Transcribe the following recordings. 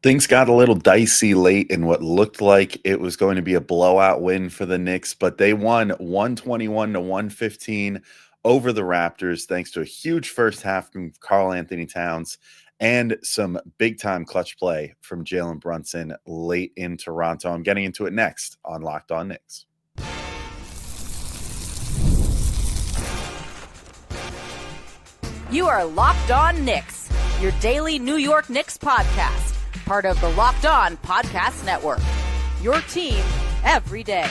Things got a little dicey late in what looked like it was going to be a blowout win for the Knicks, but they won 121 to 115 over the Raptors thanks to a huge first half from Karl-Anthony Towns and some big time clutch play from Jalen Brunson late in Toronto. I'm getting into it next on Locked On Knicks. You are Locked On Knicks, your daily New York Knicks podcast, part of the Locked On Podcast Network. Your team every day.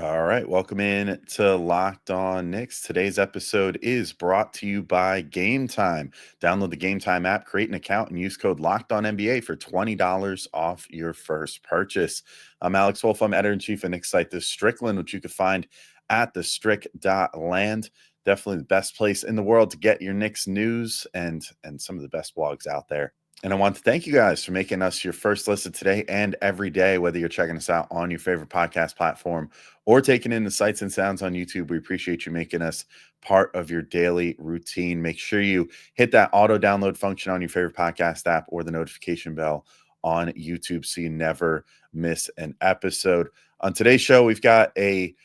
All right, welcome in to Locked On Knicks. Today's episode is brought to you by Game Time. Download the Game Time app, create an account, and use code Locked On NBA for $20 off your first purchase. I'm Alex Wolf. I'm editor-in-chief of Knicks site The Strickland, which you can find at thestrick.land. Definitely the best place in the world to get your Knicks news and some of the best blogs out there. And I want to thank you guys for making us your first listen today and every day, whether you're checking us out on your favorite podcast platform or taking in the sights and sounds on YouTube. We appreciate you making us part of your daily routine. Make sure you hit that auto download function on your favorite podcast app or the notification bell on YouTube so you never miss an episode. On today's show, we've got a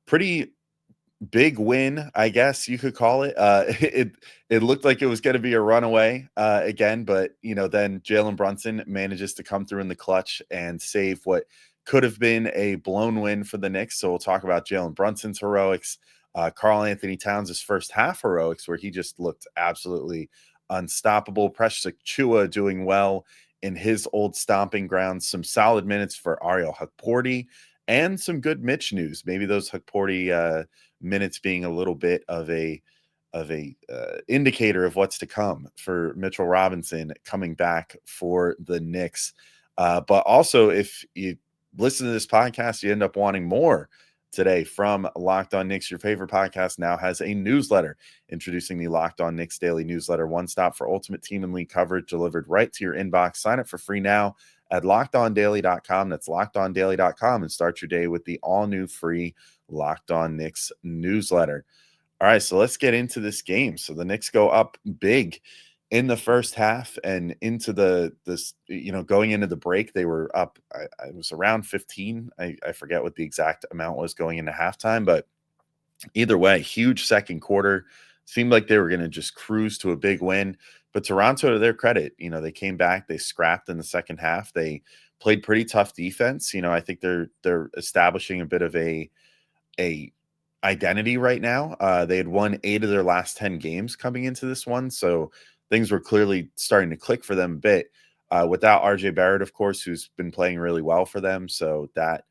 pretty big win, I guess you could call it. It looked like it was going to be a runaway again, but then Jalen Brunson manages to come through in the clutch and save what could have been a blown win for the Knicks. So we'll talk about Jalen Brunson's heroics, Karl-Anthony Towns' first half heroics, where he just looked absolutely unstoppable. Precious Achiuwa doing well in his old stomping grounds. Some solid minutes for Ariel Hukporti and some good Mitch news. Maybe those Hukporti minutes being a little bit of a indicator of what's to come for Mitchell Robinson coming back for the Knicks. But also, if you listen to this podcast, you end up wanting more today from Locked On Knicks. Your favorite podcast now has a newsletter introducing the Locked On Knicks daily newsletter, one stop for ultimate team and league coverage delivered right to your inbox. Sign up for free now at lockedondaily.com. That's lockedondaily.com, and start your day with the all new free Locked On Knicks newsletter. All right, so let's get into this game. So the Knicks go up big in the first half, and into going into the break, they were up. It was around 15. I forget what the exact amount was going into halftime, but either way, huge second quarter. Seemed like they were going to just cruise to a big win. But Toronto, to their credit, they came back. They scrapped in the second half. They played pretty tough defense. I think they're establishing a bit of a identity right now. They had won 8 of their last 10 games coming into this one, so things were clearly starting to click for them a bit. Without RJ Barrett, of course, who's been playing really well for them, so that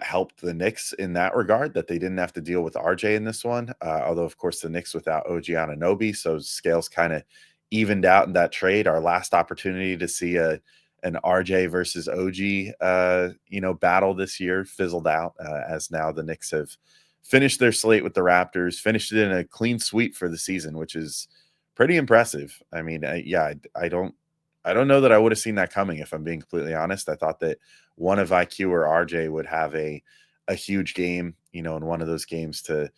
helped the Knicks in that regard, that they didn't have to deal with RJ in this one. Although, of course, the Knicks without OG Anunoby, so scales kind of evened out in that trade. Our last opportunity to see an RJ versus OG, battle this year fizzled out, as now the Knicks have finished their slate with the Raptors, finished it in a clean sweep for the season, which is pretty impressive. I mean, I don't know that I would have seen that coming, if I'm being completely honest. I thought that one of IQ or RJ would have a huge game, in one of those games to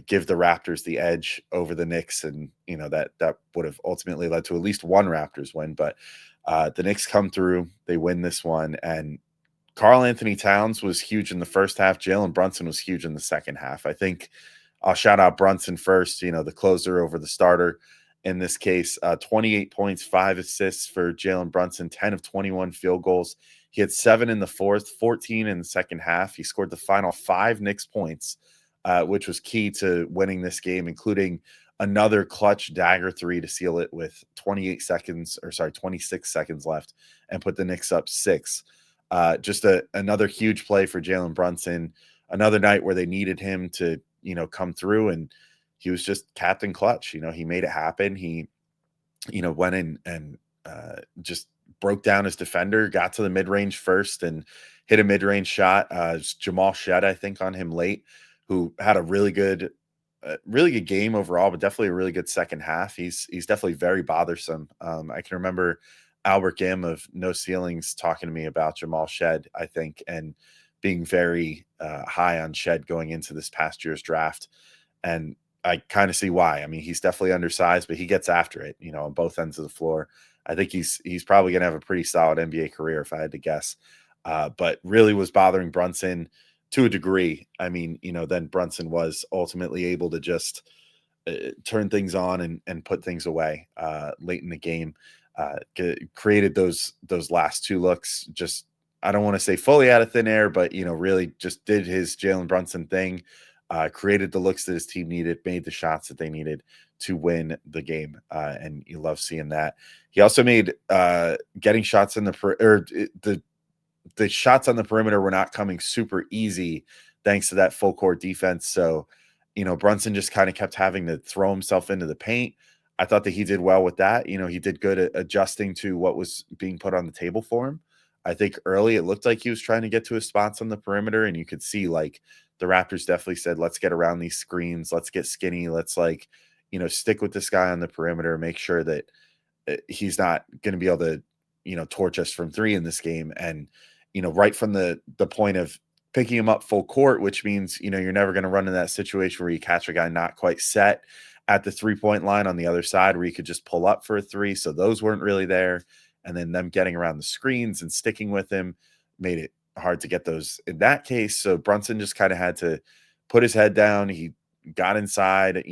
give the Raptors the edge over the Knicks, and that would have ultimately led to at least one Raptors win. But the Knicks come through, they win this one, and Karl-Anthony Towns was huge in the first half. Jalen Brunson was huge in the second half. I think I'll shout out Brunson first, the closer over the starter. In this case, 28 points, 5 assists for Jalen Brunson, 10 of 21 field goals. He had 7 in the fourth, 14 in the second half. He scored the final 5 Knicks points, which was key to winning this game, including another clutch dagger 3 to seal it with 26 seconds left and put the Knicks up 6. Just another huge play for Jalen Brunson. Another night where they needed him to, come through, and he was just Captain Clutch. He made it happen. He, went in and just broke down his defender, got to the mid-range first and hit a mid-range shot. Jamal Shed, I think, on him late, who had a really good game overall, but definitely a really good second half. He's definitely very bothersome. I can remember Albert Gim of No Ceilings talking to me about Jamal Shed, I think, and being very high on Shed going into this past year's draft. And I kind of see why. I mean, he's definitely undersized, but he gets after it, on both ends of the floor. I think he's probably going to have a pretty solid NBA career if I had to guess. But really was bothering Brunson to a degree. I mean, then Brunson was ultimately able to just turn things on and put things away late in the game. Created those last two looks. Just, I don't want to say fully out of thin air, but really just did his Jalen Brunson thing. Created the looks that his team needed, made the shots that they needed to win the game, and you love seeing that. He also made getting shots in the shots on the perimeter were not coming super easy thanks to that full court defense. So, Brunson just kind of kept having to throw himself into the paint. I thought that he did well with that. He did good at adjusting to what was being put on the table for him. I think early it looked like he was trying to get to his spots on the perimeter, and you could see like the Raptors definitely said, let's get around these screens. Let's get skinny. Let's stick with this guy on the perimeter, make sure that he's not going to be able to, torch us from three in this game. And, right from the point of picking him up full court, which means, you're never going to run in that situation where you catch a guy not quite set at the 3-point line on the other side where you could just pull up for a three. So those weren't really there. And then them getting around the screens and sticking with him made it hard to get those in that case. So Brunson just kind of had to put his head down. He got inside,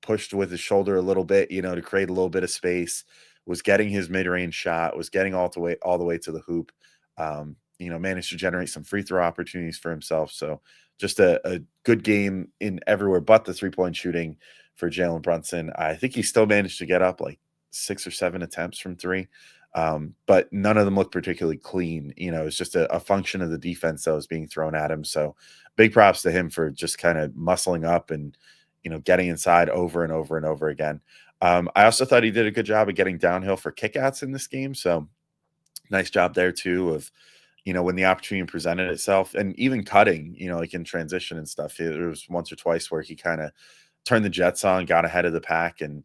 pushed with his shoulder a little bit, to create a little bit of space, was getting his mid-range shot, was getting all the way to the hoop. Managed to generate some free throw opportunities for himself. So just a good game in everywhere but the 3-point shooting for Jalen Brunson. I think he still managed to get up like 6 or 7 attempts from three. But none of them looked particularly clean. It's just a function of the defense that was being thrown at him. So big props to him for just kind of muscling up and, getting inside over and over and over again. I also thought he did a good job of getting downhill for kickouts in this game. So nice job there too of, when the opportunity presented itself, and even cutting, like in transition and stuff. There was once or twice where he kind of turned the jets on, got ahead of the pack, and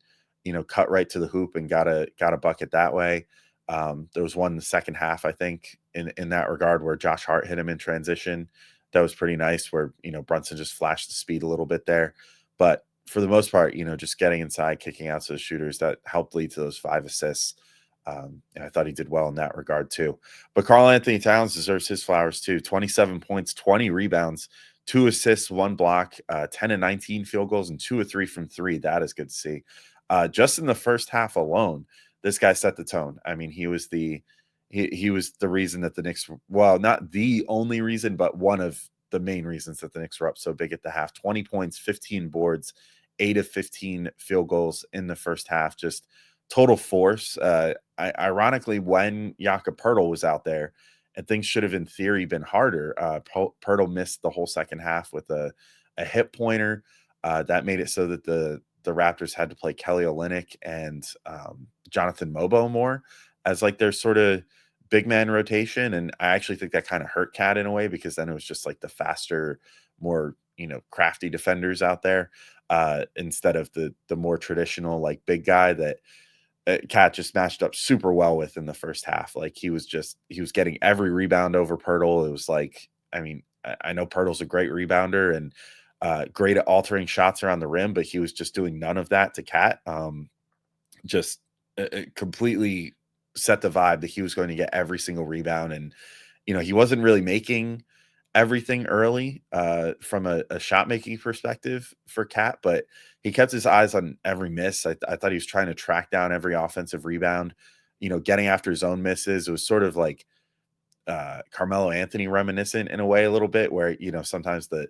cut right to the hoop and got a bucket that way. There was one in the second half, I think, in that regard, where Josh Hart hit him in transition. That was pretty nice, where Brunson just flashed the speed a little bit there. But for the most part, just getting inside, kicking out to the shooters, that helped lead to those 5 assists. And I thought he did well in that regard too. But Karl-Anthony Towns deserves his flowers too. 27 points, 20 rebounds, 2 assists, 1 block, 10 and 19 field goals, and 2 of 3 from three. That is good to see. Just in the first half alone, this guy set the tone. I mean, he was the reason that the Knicks, well, not the only reason, but one of the main reasons that the Knicks were up so big at the half. 20 points, 15 boards, 8 of 15 field goals in the first half. Just total force. Ironically, when Jakob Poeltl was out there, and things should have in theory been harder, Poeltl missed the whole second half with a hip pointer. That made it so that the Raptors had to play Kelly Olynyk and Jonathan Mobo more as like their sort of big man rotation. And I actually think that kind of hurt Cat in a way, because then it was just like the faster, more, crafty defenders out there instead of the more traditional, like big guy that Cat just matched up super well with in the first half. Like he was getting every rebound over Poeltl. It was like, I mean, I know Pirtle's a great rebounder and great at altering shots around the rim, but he was just doing none of that to Cat. Just completely set the vibe that he was going to get every single rebound. And, he wasn't really making everything early from a shot making perspective for Cat, but he kept his eyes on every miss. I thought he was trying to track down every offensive rebound, getting after his own misses. It was sort of like Carmelo Anthony reminiscent in a way a little bit, where sometimes the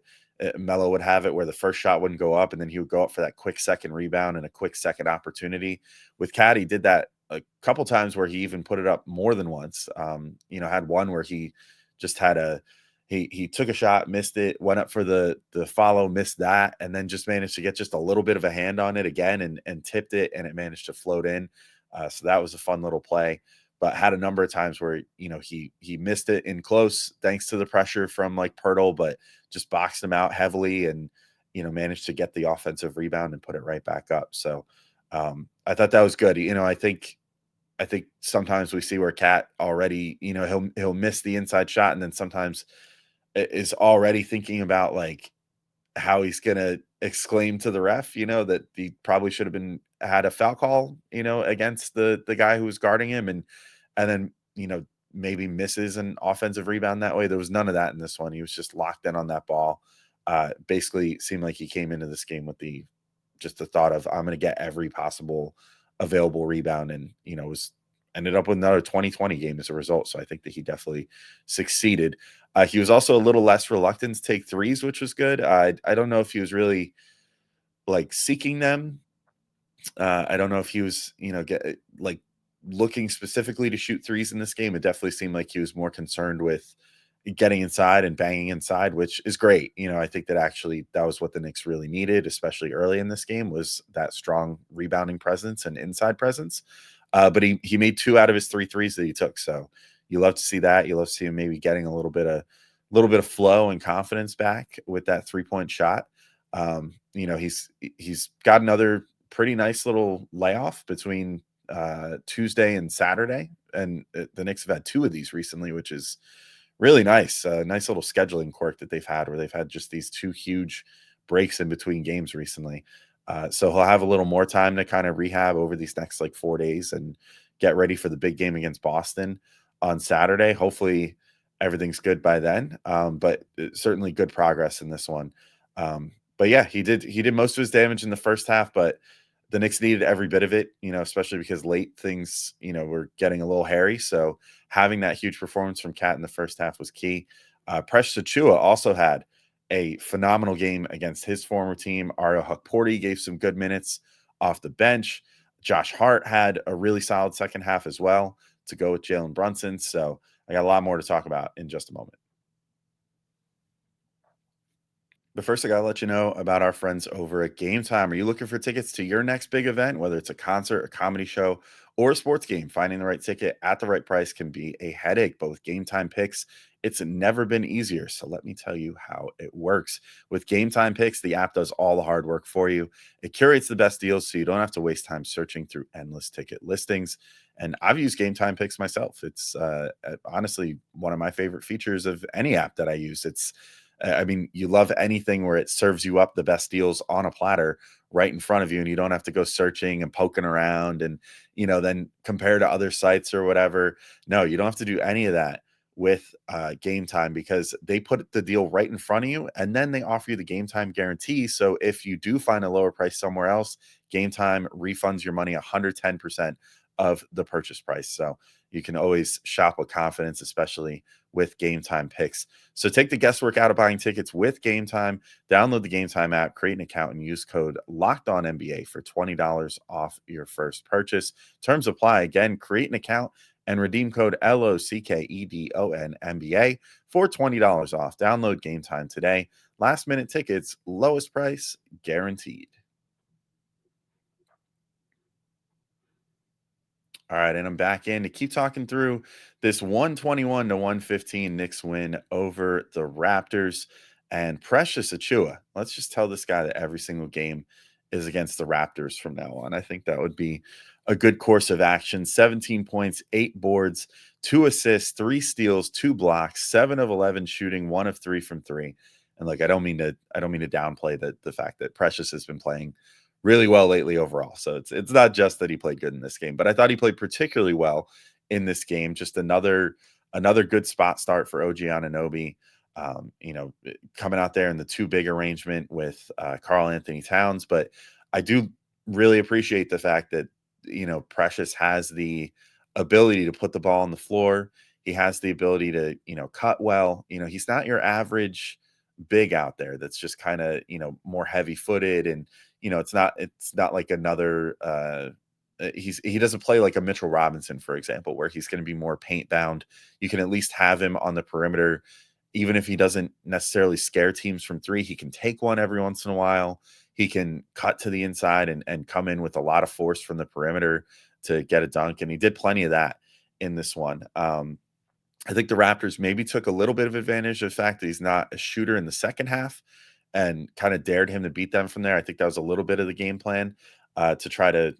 Melo would have it where the first shot wouldn't go up and then he would go up for that quick second rebound and a quick second opportunity. With Cat, he did that a couple times where he even put it up more than once. Had one where he just had he took a shot, missed it, went up for the follow, missed that, and then just managed to get just a little bit of a hand on it again and tipped it, and it managed to float in. So that was a fun little play. But had a number of times where he missed it in close thanks to the pressure from like Poeltl, but just boxed him out heavily and managed to get the offensive rebound and put it right back up. So I thought that was good. I think sometimes we see where Cat already he'll miss the inside shot, and then sometimes is already thinking about like how he's going to exclaim to the ref, that he probably should have had a foul call, against the guy who was guarding him, and then, maybe misses an offensive rebound that way. There was none of that in this one. He was just locked in on that ball. Basically seemed like he came into this game with just the thought of, I'm going to get every possible available rebound, and was ended up with another 20-20 game as a result. So I think that he definitely succeeded. He was also a little less reluctant to take threes, which was good. I don't know if he was really like seeking them. I don't know if he was, looking specifically to shoot threes in this game. It definitely seemed like he was more concerned with getting inside and banging inside, which is great. I think that actually that was what the Knicks really needed, especially early in this game, was that strong rebounding presence and inside presence. But he made 2 out of his 3 threes that he took. So you love to see that. You love to see him maybe getting a little bit of flow and confidence back with that 3-point shot. He's got another pretty nice little layoff between Tuesday and Saturday, and the Knicks have had 2 of these recently, which is really nice. Nice little scheduling quirk that they've had, where they've had just these 2 huge breaks in between games recently. So he'll have a little more time to kind of rehab over these next 4 days and get ready for the big game against Boston on Saturday. Hopefully everything's good by then. But certainly good progress in this one. But yeah, he did most of his damage in the first half, but the Knicks needed every bit of it, especially because late things, were getting a little hairy. So having that huge performance from Cat in the first half was key. Precious Achiuwa also had a phenomenal game against his former team. Ariel Hukporti gave some good minutes off the bench. Josh Hart had a really solid second half as well to go with Jalen Brunson. So I got a lot more to talk about in just a moment. But first, I got to let you know about our friends over at Game Time. Are you looking for tickets to your next big event, whether it's a concert, a comedy show, or a sports game? Finding the right ticket at the right price can be a headache, but with Game Time Picks, it's never been easier. So let me tell you how it works. With Game Time Picks, the app does all the hard work for you. It curates the best deals so you don't have to waste time searching through endless ticket listings. And I've used Game Time Picks myself. It's honestly one of my favorite features of any app that I use. You love anything where it serves you up the best deals on a platter right in front of you, and you don't have to go searching and poking around and, then compare to other sites or whatever. No, you don't have to do any of that with Game Time, because they put the deal right in front of you, and then they offer you the Game Time guarantee. So if you do find a lower price somewhere else, Game Time refunds your money 110% of the purchase price. So you can always shop with confidence, especially with Game Time Picks. So take the guesswork out of buying tickets with Game Time. Download the Game Time app, create an account, and use code LOCKEDONNBA for $20 off your first purchase. Terms apply. Again, create an account and redeem code LOCKEDONNBA for $20 off. Download Game Time today. Last minute tickets, lowest price guaranteed. All right, and I'm back in to keep talking through this 121-115 Knicks win over the Raptors. And Precious Achiuwa, let's just tell this guy that every single game is against the Raptors from now on. I think that would be a good course of action. 17 points, 8 boards, 2 assists, 3 steals, 2 blocks, 7 of 11 shooting, 1 of 3 from 3. And I don't mean to downplay the fact that Precious has been playing really well lately overall. So it's not just that he played good in this game, but I thought he played particularly well in this game. Just another good spot start for OG Anunoby. Coming out there in the 2 big arrangement with Karl-Anthony Towns. But I do really appreciate the fact that, Precious has the ability to put the ball on the floor. He has the ability to, cut well. He's not your average big out there that's just kind of, more heavy footed, and, it's not like another, he doesn't play like a Mitchell Robinson, for example, where he's going to be more paint bound. You can at least have him on the perimeter. Even if he doesn't necessarily scare teams from 3, he can take one every once in a while. He can cut to the inside and come in with a lot of force from the perimeter to get a dunk. And he did plenty of that in this one. I think the Raptors maybe took a little bit of advantage of the fact that he's not a shooter in the second half and kind of dared him to beat them from there. I think that was a little bit of the game plan to try to,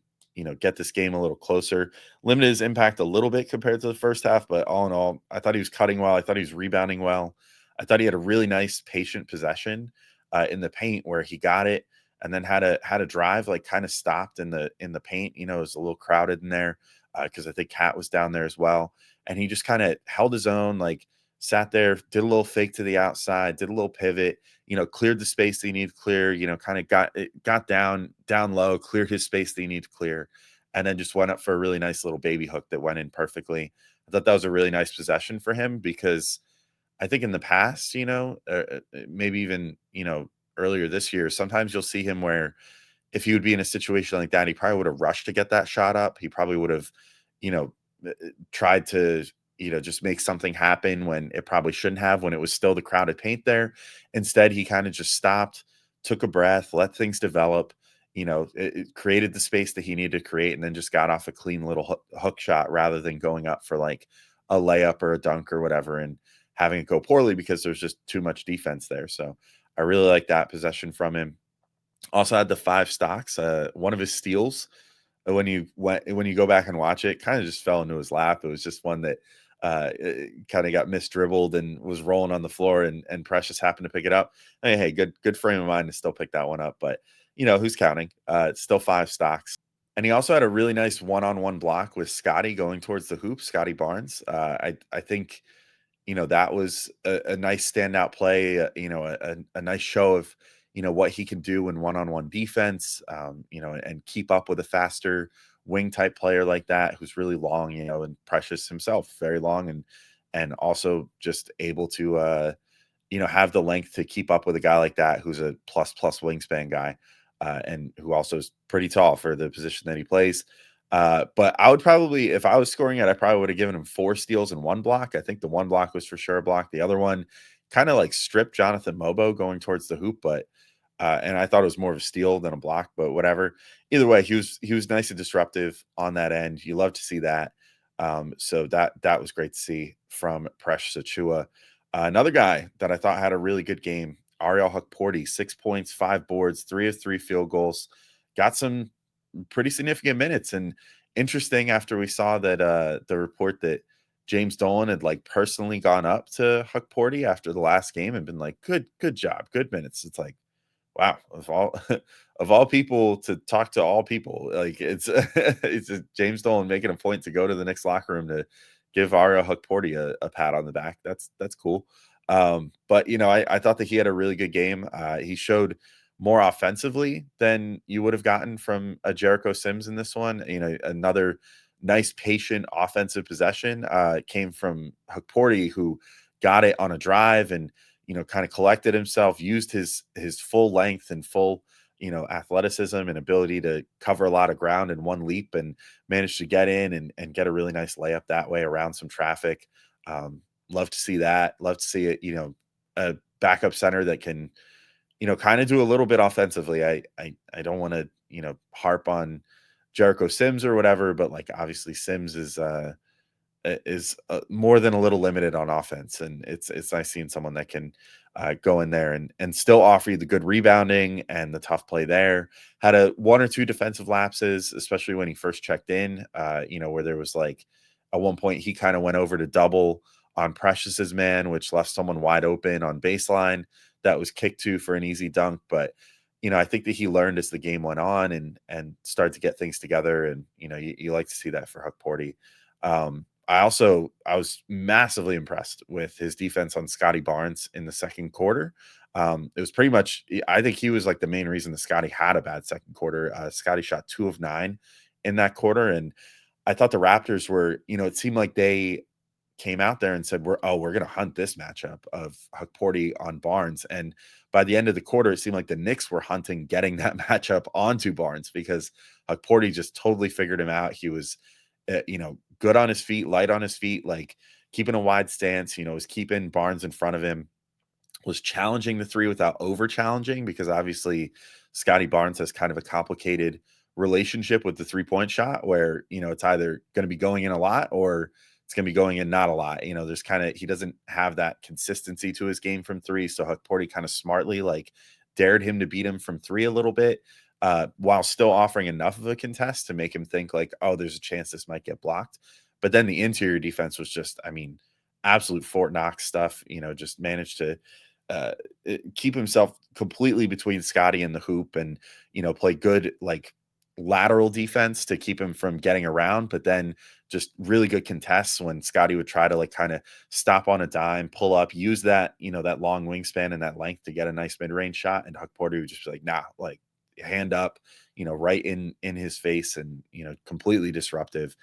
get this game a little closer. Limited his impact a little bit compared to the first half, but all in all, I thought he was cutting well. I thought he was rebounding well. I thought he had a really nice, patient possession in the paint where he got it and then had a drive, like kind of stopped in the paint. You know, it was a little crowded in there because I think Cat was down there as well. And he just kind of held his own, like sat there, did a little fake to the outside, did a little pivot, you know, cleared the space that he needed to clear, you know, kind of got down low, cleared his space that he needed to clear, and then just went up for a really nice little baby hook that went in perfectly. I thought that was a really nice possession for him because I think in the past, you know, maybe even, you know, earlier this year, sometimes you'll see him where if he would be in a situation like that, he probably would have rushed to get that shot up. He probably would have, you know, tried to, you know, just make something happen when it probably shouldn't have, when it was still the crowded paint there. Instead, he kind of just stopped, took a breath, let things develop, you know, it created the space that he needed to create, and then just got off a clean little hook shot rather than going up for like a layup or a dunk or whatever and having it go poorly because there's just too much defense there. So I really like that possession from him. Also had the 5 stocks. One of his steals, when you go back and watch it, kind of just fell into his lap. It was just one that kind of got misdribbled and was rolling on the floor, and Precious happened to pick it up. Hey, good frame of mind to still pick that one up. But you know, who's counting? It's still 5 stocks. And he also had a really nice one-on-one block with Scotty going towards the hoop, Scotty Barnes. I think, you know, that was a nice standout play, you know, a nice show of, you know, what he can do in one-on-one defense, you know, and keep up with a faster wing type player like that, who's really long, you know, and Precious himself, very long, and also just able to, you know, have the length to keep up with a guy like that, who's a plus wingspan guy, and who also is pretty tall for the position that he plays. But I would probably, if I was scoring it, I probably would have given him 4 steals and 1 block. I think the 1 block was for sure a block. The other one kind of like stripped Jonathan Mobo going towards the hoop, but and I thought it was more of a steal than a block, but whatever. Either way, he was nice and disruptive on that end. You love to see that. So that was great to see from Precious Achiuwa. Another guy that I thought had a really good game, Ariel Hukporti, 6 points, 5 boards, 3 of 3 field goals, got some pretty significant minutes. And interesting, after we saw that the report that James Dolan had like personally gone up to Hukporti after the last game and been like, good job, good minutes. It's like, wow, of all of all people to talk to all people, like it's it's James Dolan making a point to go to the Knicks locker room to give Ariel Hukporti a pat on the back. That's cool. But you know, I thought that he had a really good game. He showed more offensively than you would have gotten from a Jericho Sims in this one. You know, another nice patient offensive possession came from Hukporti, who got it on a drive and, you know, kind of collected himself, used his full length and full, you know, athleticism and ability to cover a lot of ground in one leap, and managed to get in and get a really nice layup that way around some traffic. Love to see that. Love to see it, you know, a backup center that can, you know, kind of do a little bit offensively. I don't want to, you know, harp on Jericho Sims or whatever, but like obviously Sims is more than a little limited on offense, and it's nice seeing someone that can go in there and still offer you the good rebounding and the tough play there. Had a 1 or 2 defensive lapses, especially when he first checked in. You know, where there was like at one point he kind of went over to double on Precious's man, which left someone wide open on baseline that was kicked to for an easy dunk. But you know, I think that he learned as the game went on and started to get things together. And you know, you like to see that for Hukporti. I was massively impressed with his defense on Scotty Barnes in the second quarter. It was pretty much, I think he was like the main reason that Scotty had a bad second quarter. Scotty shot 2 of 9 in that quarter. And I thought the Raptors were, you know, it seemed like they came out there and said, we're going to hunt this matchup of Hukporti on Barnes. And by the end of the quarter, it seemed like the Knicks were hunting getting that matchup onto Barnes, because Hukporti just totally figured him out. He was, you know, good on his feet, light on his feet, like keeping a wide stance, you know, was keeping Barnes in front of him, was challenging the 3 without over challenging, because obviously Scotty Barnes has kind of a complicated relationship with the 3-point shot where, you know, it's either going to be going in a lot or it's going to be going in not a lot. You know, there's kind of, he doesn't have that consistency to his game from 3. So Hukporti kind of smartly like dared him to beat him from 3 a little bit, while still offering enough of a contest to make him think like, oh, there's a chance this might get blocked. But then the interior defense was just, I mean, absolute Fort Knox stuff, you know, just managed to uh, keep himself completely between Scotty and the hoop, and play good like lateral defense to keep him from getting around, but then just really good contests when Scotty would try to like kind of stop on a dime, pull up, use that that long wingspan and that length to get a nice mid range shot, and Hukporti would just be like, nah, like hand up, right in his face, and completely disruptive.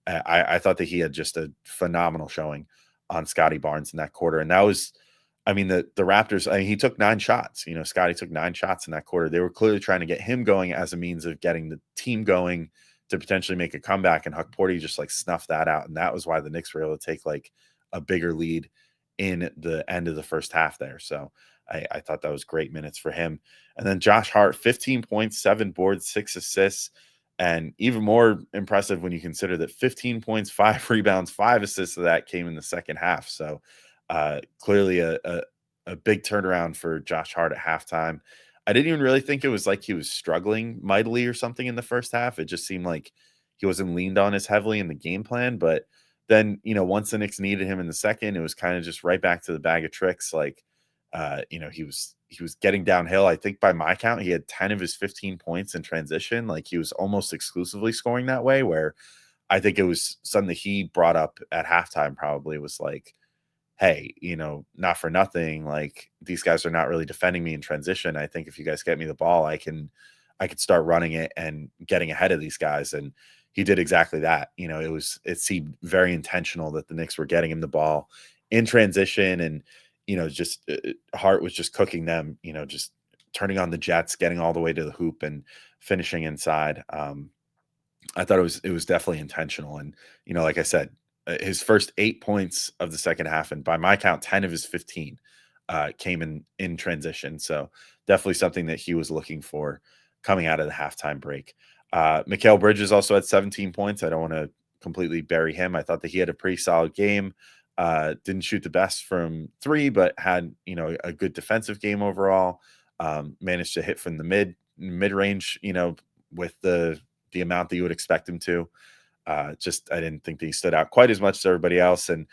I thought that he had just a phenomenal showing on Scotty Barnes in that quarter. And that was, I mean, the Raptors, he took 9 shots. Scotty took 9 shots in that quarter. They were clearly trying to get him going as a means of getting the team going to potentially make a comeback. And Hukporti just like snuffed that out. And that was why the Knicks were able to take like a bigger lead in the end of the first half there. So I thought that was great minutes for him. And then Josh Hart, 15 points, 7 boards, 6 assists. And even more impressive when you consider that 15 points, 5 rebounds, 5 assists of that came in the second half. So clearly a big turnaround for Josh Hart at halftime. I didn't even really think it was like he was struggling mightily or something in the first half. It just seemed like he wasn't leaned on as heavily in the game plan. But then, once the Knicks needed him in the second, it was kind of just right back to the bag of tricks. Like, he was getting downhill. I think by my count, he had 10 of his 15 points in transition. Like he was almost exclusively scoring that way, where I think it was something that he brought up at halftime probably was like, hey, not for nothing, like these guys are not really defending me in transition. I think if you guys get me the ball, I could start running it and getting ahead of these guys. And he did exactly that. It seemed very intentional that the Knicks were getting him the ball in transition, and just Hart was just cooking them, just turning on the jets, getting all the way to the hoop and finishing inside. I thought it was definitely intentional. And, like I said, his first 8 points of the second half, and by my count, 10 of his 15 came in transition. So definitely something that he was looking for coming out of the halftime break. Mikal Bridges also had 17 points. I don't want to completely bury him. I thought that he had a pretty solid game. Didn't shoot the best from 3, but had a good defensive game overall. Managed to hit from the mid range, with the amount that you would expect him to. I didn't think that he stood out quite as much as everybody else, and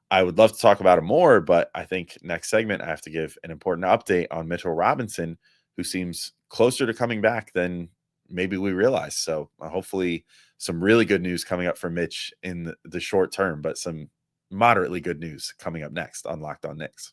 I would love to talk about him more. But I think next segment I have to give an important update on Mitchell Robinson, who seems closer to coming back than maybe we realize. So hopefully, some really good news coming up for Mitch in the short term, but some moderately good news coming up next on Locked On Knicks.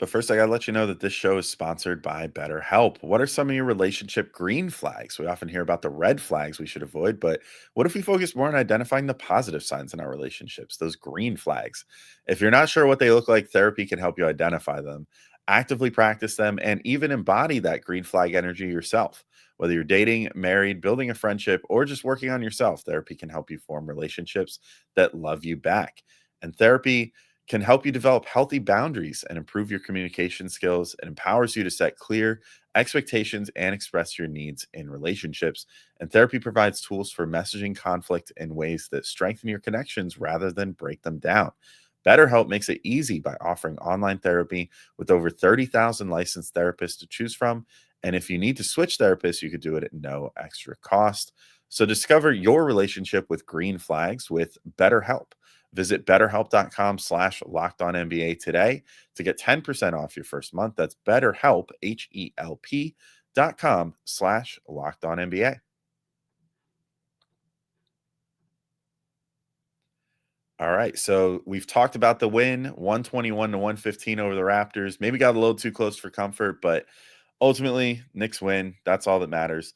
But first, I got to let you know that this show is sponsored by BetterHelp. What are some of your relationship green flags? We often hear about the red flags we should avoid, but what if we focus more on identifying the positive signs in our relationships, those green flags? If you're not sure what they look like, therapy can help you identify them, actively practice them, and even embody that green flag energy yourself. Whether you're dating, married, building a friendship, or just working on yourself, therapy can help you form relationships that love you back. And therapy can help you develop healthy boundaries and improve your communication skills. It empowers you to set clear expectations and express your needs in relationships. And therapy provides tools for messaging conflict in ways that strengthen your connections rather than break them down. BetterHelp makes it easy by offering online therapy with over 30,000 licensed therapists to choose from. And if you need to switch therapists, you could do it at no extra cost. So discover your relationship with green flags with BetterHelp. Visit betterhelp.com/lockedonnba today to get 10% off your first month. That's BetterHelp, HELP.com/lockedonnba. All right. So we've talked about the win, 121-115 over the Raptors. Maybe got a little too close for comfort, but ultimately, Knicks win. That's all that matters.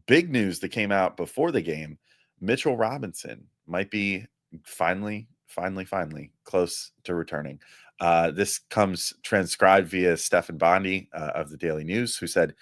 Big news that came out before the game: Mitchell Robinson might be finally close to returning. This comes transcribed via Stephen Bondi of the Daily News, who said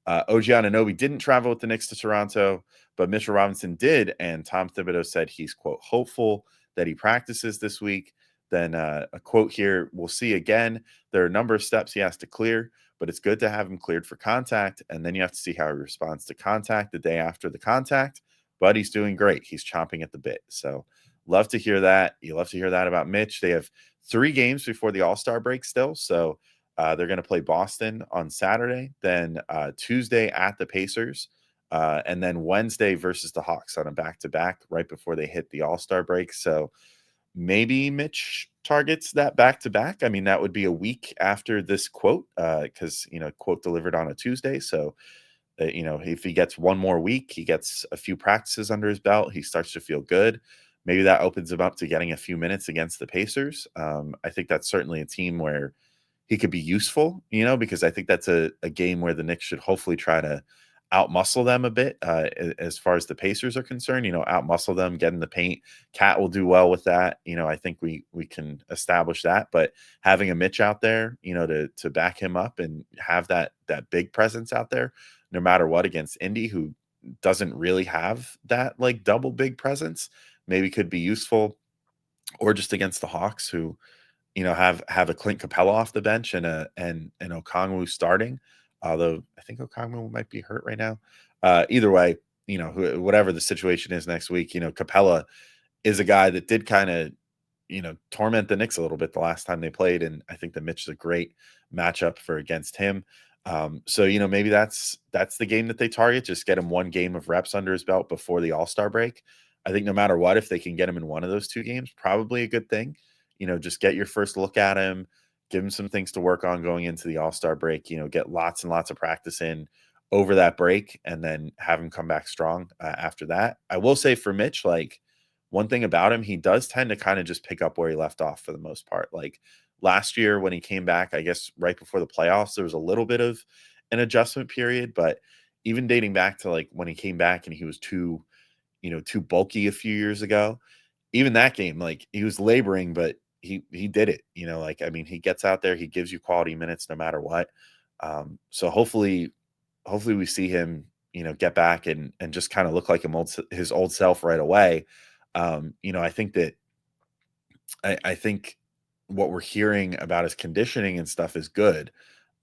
OG Anunoby didn't travel with the Knicks to Toronto, but Mitchell Robinson did, and Tom Thibodeau said he's, quote, hopeful that he practices this week. Then a quote here: we'll see again. There are a number of steps he has to clear, but it's good to have him cleared for contact, and then you have to see how he responds to contact the day after the contact. But he's doing great. He's chomping at the bit. So love to hear that. You love to hear that about Mitch. They have 3 games before the All-Star break still. So they're going to play Boston on Saturday, then Tuesday at the Pacers, and then Wednesday versus the Hawks on a back-to-back right before they hit the All-Star break. So maybe Mitch targets that back to back. I mean, that would be a week after this quote, because quote delivered on a Tuesday. So, if he gets one more week, he gets a few practices under his belt, he starts to feel good. Maybe that opens him up to getting a few minutes against the Pacers. I think that's certainly a team where he could be useful, because I think that's a game where the Knicks should hopefully try to outmuscle them a bit, as far as the Pacers are concerned, outmuscle them, get in the paint. Cat will do well with that. I think we can establish that. But having a Mitch out there, to back him up and have that big presence out there, no matter what, against Indy, who doesn't really have that like double big presence, maybe could be useful. Or just against the Hawks, who have a Clint Capella off the bench and an Okongwu starting. Although I think Okongwu might be hurt right now. Either way, whatever the situation is next week, Capella is a guy that did kind of torment the Knicks a little bit the last time they played, and I think that Mitch is a great matchup for against him. So maybe that's the game that they target. Just get him one game of reps under his belt before the All-Star break. I think no matter what, if they can get him in one of those two games, probably a good thing. Just get your first look at him, give him some things to work on going into the All-Star break. Get lots and lots of practice in over that break, and then have him come back strong after that. I will say for Mitch, like, one thing about him, he does tend to kind of just pick up where he left off for the most part. Like last year when he came back, I guess right before the playoffs, there was a little bit of an adjustment period, but even dating back to like when he came back and he was too bulky a few years ago, even that game, like he was laboring, but he did it, like, I mean, he gets out there, he gives you quality minutes no matter what. So hopefully we see him, get back and just kind of look like his old self right away. I think that I think what we're hearing about his conditioning and stuff is good.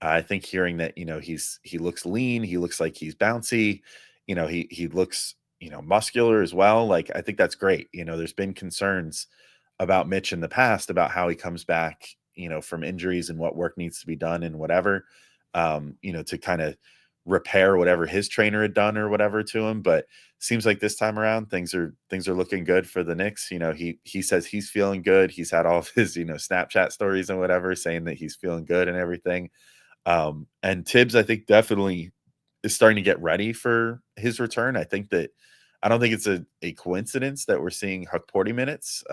I think hearing that, he looks lean, he looks like he's bouncy, he looks, muscular as well. Like, I think that's great. There's been concerns about Mitch in the past about how he comes back, from injuries and what work needs to be done and whatever, to kind of repair whatever his trainer had done or whatever to him. But seems like this time around things are looking good for the Knicks. He says he's feeling good. He's had all of his, Snapchat stories and whatever saying that he's feeling good and everything. And Tibbs, I think, definitely is starting to get ready for his return. I don't think it's a coincidence that we're seeing Hukporti minutes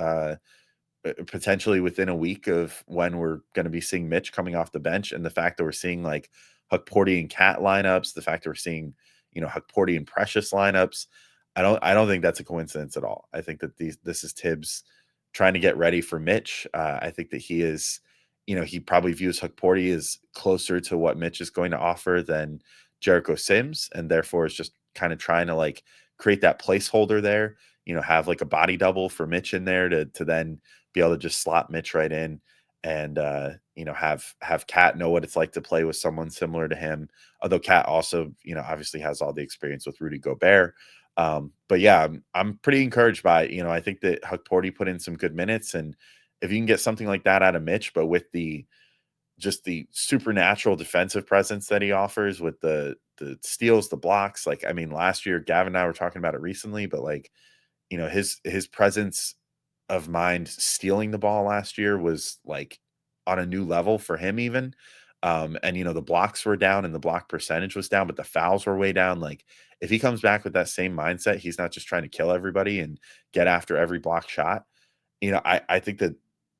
potentially within a week of when we're going to be seeing Mitch coming off the bench, and the fact that we're seeing like Hukporti and Cat lineups, the fact that we're seeing Hukporti and Precious lineups. I don't think that's a coincidence at all. I think that this is Tibbs trying to get ready for Mitch. I think that he is, he probably views Hukporti as closer to what Mitch is going to offer than Jericho Sims, and therefore is just kind of trying to like create that placeholder there, have like a body double for Mitch in there to then be able to just slot Mitch right in and have Cat know what it's like to play with someone similar to him. Although Cat also, obviously has all the experience with Rudy Gobert. But yeah, I'm pretty encouraged by it. I think that Hukporti put in some good minutes, and if you can get something like that out of Mitch, but with the supernatural defensive presence that he offers with the steals, the blocks, like, I mean, last year, Gavin and I were talking about it recently, but like, his presence of mind stealing the ball last year was like on a new level for him even. And the blocks were down and the block percentage was down, but the fouls were way down. Like, if he comes back with that same mindset, he's not just trying to kill everybody and get after every block shot. I think that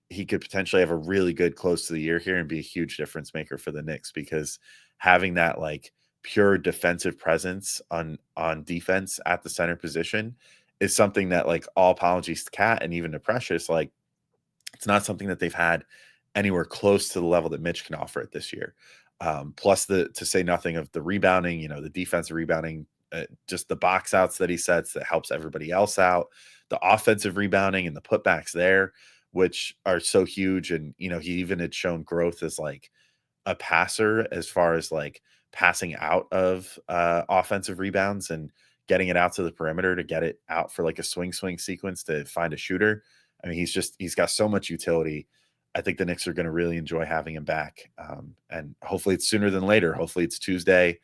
he could potentially have a really good close to the year here and be a huge difference maker for the Knicks, because having that like pure defensive presence on defense at the center position is something that, like, all apologies to Cat and even to Precious, like, it's not something that they've had anywhere close to the level that Mitch can offer it this year. Plus to say nothing of the rebounding, the defensive rebounding, just the box outs that he sets that helps everybody else out, the offensive rebounding and the putbacks there, which are so huge. And, he even had shown growth as like a passer as far as like passing out of offensive rebounds and getting it out to the perimeter to get it out for like a swing sequence to find a shooter. I mean, he's got so much utility. I think the Knicks are going to really enjoy having him back. And hopefully it's sooner than later. Hopefully it's Tuesday.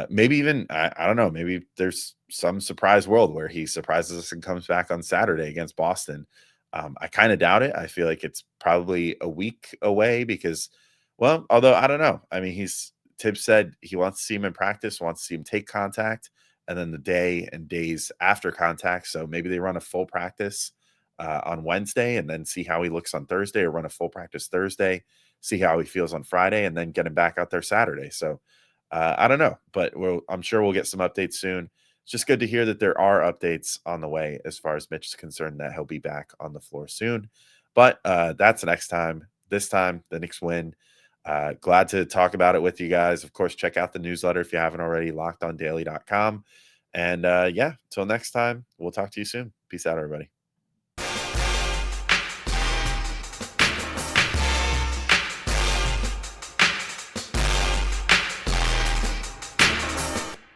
Maybe even, I don't know, maybe there's some surprise world where he surprises us and comes back on Saturday against Boston. I kind of doubt it. I feel like it's probably a week away because, well, although I don't know. I mean, Tibbs said he wants to see him in practice, wants to see him take contact, and then the day and days after contact. So maybe they run a full practice on Wednesday and then see how he looks on Thursday, or run a full practice Thursday, see how he feels on Friday, and then get him back out there Saturday. So I don't know, but I'm sure we'll get some updates soon. It's just good to hear that there are updates on the way as far as Mitch is concerned, that he'll be back on the floor soon. But that's the next time. This time, the Knicks win. Glad to talk about it with you guys. Of course, check out the newsletter if you haven't already, lockedondaily.com. And yeah, till next time, we'll talk to you soon. Peace out, everybody.